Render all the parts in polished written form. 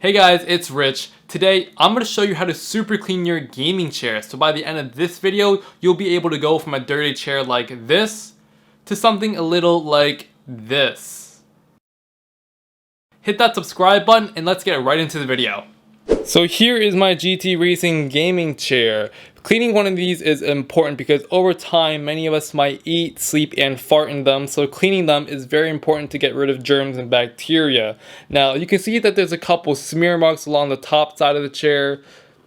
Hey guys, it's Rich. Today, I'm going to show you how to super clean your gaming chair. So by the end of this video, you'll be able to go from a dirty chair like this to something a little like this. Hit that subscribe button and let's get right into the video. So here is my GT Racing gaming chair. Cleaning one of these is important because over time, many of us might eat, sleep, and fart in them. So cleaning them is very important to get rid of germs and bacteria. Now, you can see that there's a couple smear marks along the top side of the chair,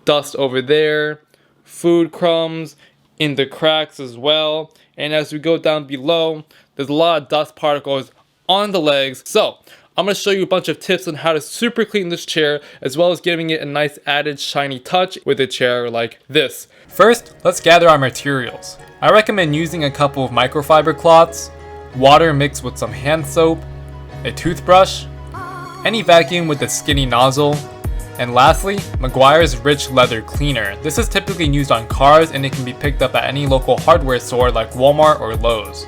dust over there, food crumbs in the cracks as well. And as we go down below, there's a lot of dust particles on the legs. So I'm going to show you a bunch of tips on how to super clean this chair, as well as giving it a nice added shiny touch with a chair like this. First, let's gather our materials. I recommend using a couple of microfiber cloths, water mixed with some hand soap, a toothbrush, any vacuum with a skinny nozzle, and lastly, Meguiar's Rich Leather Cleaner. This is typically used on cars and it can be picked up at any local hardware store like Walmart or Lowe's.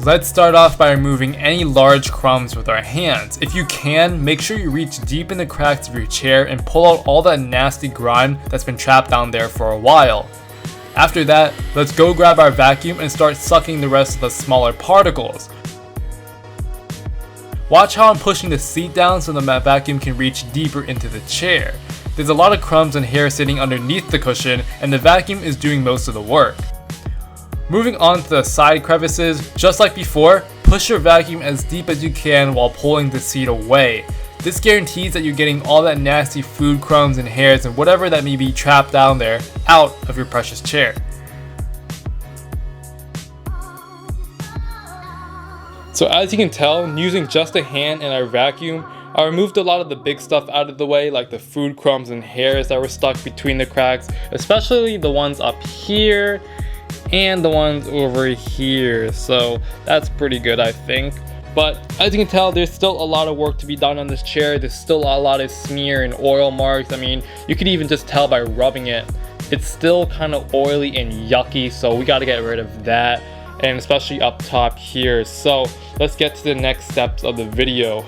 Let's start off by removing any large crumbs with our hands. If you can, make sure you reach deep in the cracks of your chair and pull out all that nasty grime that's been trapped down there for a while. After that, let's go grab our vacuum and start sucking the rest of the smaller particles. Watch how I'm pushing the seat down so the vacuum can reach deeper into the chair. There's a lot of crumbs and hair sitting underneath the cushion and the vacuum is doing most of the work. Moving on to the side crevices, just like before, push your vacuum as deep as you can while pulling the seat away. This guarantees that you're getting all that nasty food crumbs and hairs and whatever that may be trapped down there out of your precious chair. So as you can tell, using just a hand and our vacuum, I removed a lot of the big stuff out of the way, like the food crumbs and hairs that were stuck between the cracks, especially the ones up here and the ones over here. So that's pretty good, I think. But as you can tell, there's still a lot of work to be done on this chair. There's still a lot of smear and oil marks. I mean, you could even just tell by rubbing it. It's still kind of oily and yucky, so we got to get rid of that, and especially up top here. So let's get to the next steps of the video.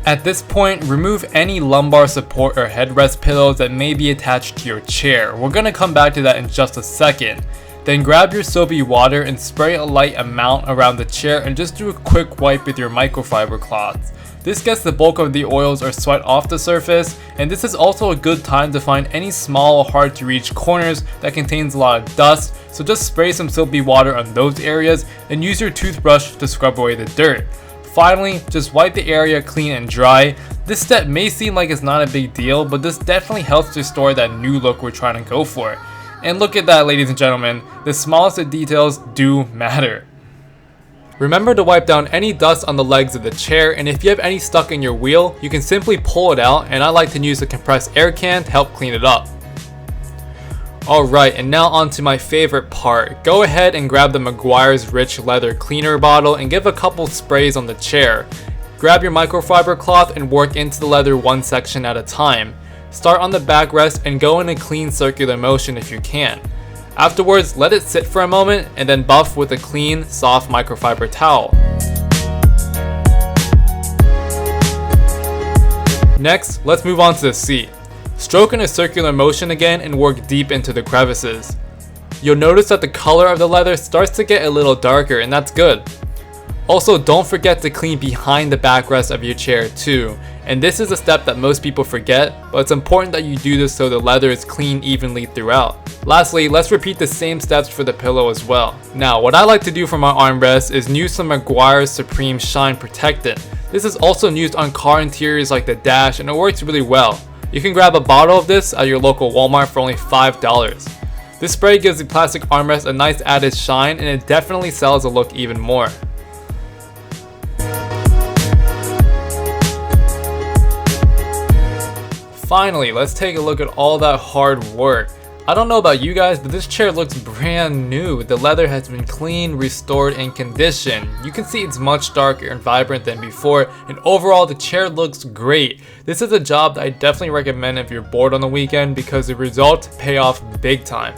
At this point, remove any lumbar support or headrest pillows that may be attached to your chair. We're going to come back to that in just a second. Then grab your soapy water and spray a light amount around the chair and just do a quick wipe with your microfiber cloths. This gets the bulk of the oils or sweat off the surface, and this is also a good time to find any small or hard to reach corners that contains a lot of dust, so just spray some soapy water on those areas and use your toothbrush to scrub away the dirt. Finally, just wipe the area clean and dry. This step may seem like it's not a big deal, but this definitely helps restore that new look we're trying to go for. And look at that, ladies and gentlemen, the smallest of details do matter. Remember to wipe down any dust on the legs of the chair, and if you have any stuck in your wheel, you can simply pull it out, and I like to use a compressed air can to help clean it up. Alright, and now on to my favorite part. Go ahead and grab the Meguiar's Rich Leather Cleaner bottle and give a couple sprays on the chair. Grab your microfiber cloth and work into the leather one section at a time. Start on the backrest and go in a clean circular motion if you can. Afterwards, let it sit for a moment and then buff with a clean, soft microfiber towel. Next, let's move on to the seat. Stroke in a circular motion again and work deep into the crevices. You'll notice that the color of the leather starts to get a little darker, and that's good. Also, don't forget to clean behind the backrest of your chair too. And this is a step that most people forget, but it's important that you do this so the leather is clean evenly throughout. Lastly, let's repeat the same steps for the pillow as well. Now, what I like to do for my armrest is use some Meguiar's Supreme Shine Protectant. This is also used on car interiors like the dash, and it works really well. You can grab a bottle of this at your local Walmart for only $5. This spray gives the plastic armrest a nice added shine, and it definitely sells the look even more. Finally, let's take a look at all that hard work. I don't know about you guys, but this chair looks brand new. The leather has been cleaned, restored, and conditioned. You can see it's much darker and vibrant than before, and overall the chair looks great. This is a job that I definitely recommend if you're bored on the weekend because the results pay off big time.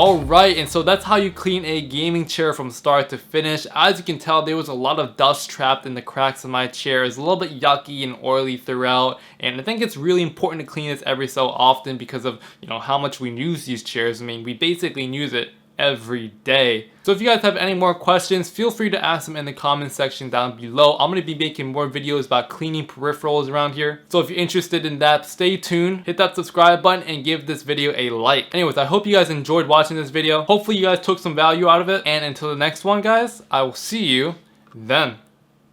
Alright, and so that's how you clean a gaming chair from start to finish. As you can tell, there was a lot of dust trapped in the cracks of my chair. It's a little bit yucky and oily throughout, and I think it's really important to clean this every so often because of, you know, how much we use these chairs. I mean, we basically use it every day. So if you guys have any more questions, feel free to ask them in the comment section down below. I'm going to be making more videos about cleaning peripherals around here. So if you're interested in that, stay tuned, hit that subscribe button, and give this video a like. Anyways, I hope you guys enjoyed watching this video. Hopefully you guys took some value out of it. And until the next one, guys, I will see you then.